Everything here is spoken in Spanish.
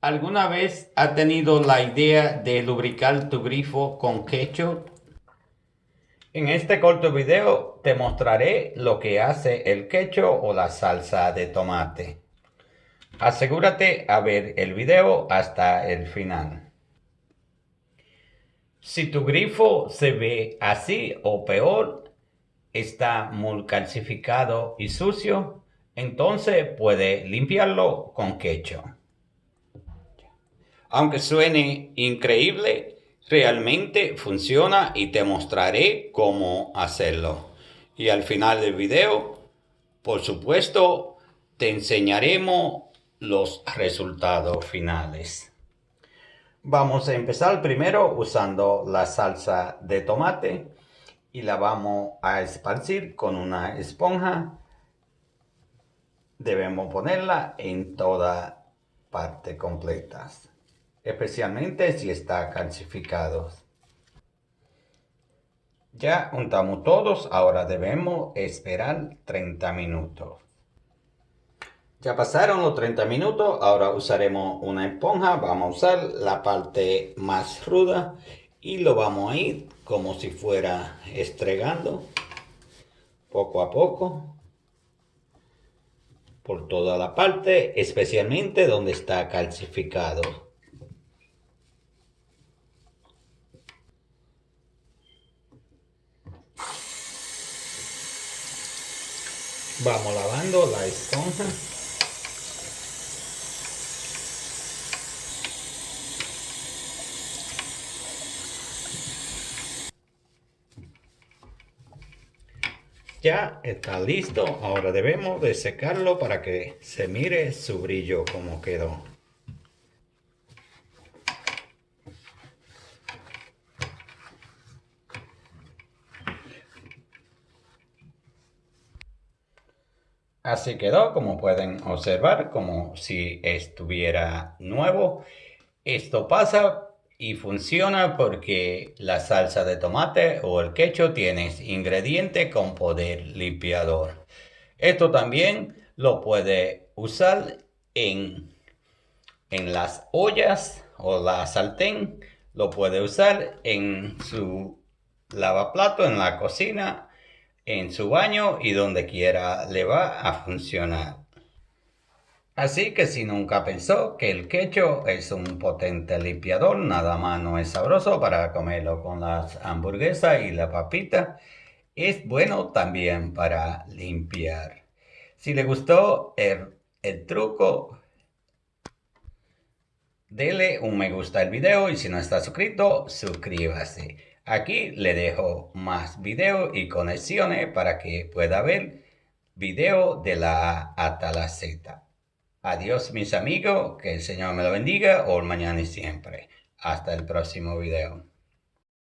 ¿Alguna vez has tenido la idea de lubricar tu grifo con ketchup? En este corto video te mostraré lo que hace el ketchup o la salsa de tomate. Asegúrate a ver el video hasta el final. Si tu grifo se ve así o peor, está muy calcificado y sucio, entonces puede limpiarlo con ketchup. Aunque suene increíble, realmente funciona y te mostraré cómo hacerlo. Y al final del video, por supuesto, te enseñaremos los resultados finales. Vamos a empezar primero usando la salsa de tomate y la vamos a esparcir con una esponja. Debemos ponerla en toda parte completa, especialmente si está calcificado. Ya untamos todos, ahora debemos esperar 30 minutos. Ya pasaron los 30 minutos, ahora usaremos una esponja, vamos a usar la parte más ruda y lo vamos a ir como si fuera estregando poco a poco por toda la parte, especialmente donde está calcificado. Vamos lavando la esponja. Ya está listo, ahora debemos de secarlo para que se mire su brillo como quedó. Así quedó, como pueden observar, como si estuviera nuevo. Esto pasa y funciona porque la salsa de tomate o el ketchup tiene ingredientes con poder limpiador. Esto también lo puede usar en las ollas o la sartén. Lo puede usar en su lavaplato, en la cocina, en su baño y donde quiera le va a funcionar. Así que si nunca pensó que el ketchup es un potente limpiador, nada más no es sabroso para comerlo con las hamburguesas y la papita, es bueno también para limpiar. Si le gustó el truco, dele un me gusta al video y si no está suscrito, suscríbase. Aquí le dejo más videos y conexiones para que pueda ver video de la A hasta la Z. Adiós mis amigos, que el Señor me lo bendiga hoy, mañana y siempre. Hasta el próximo video.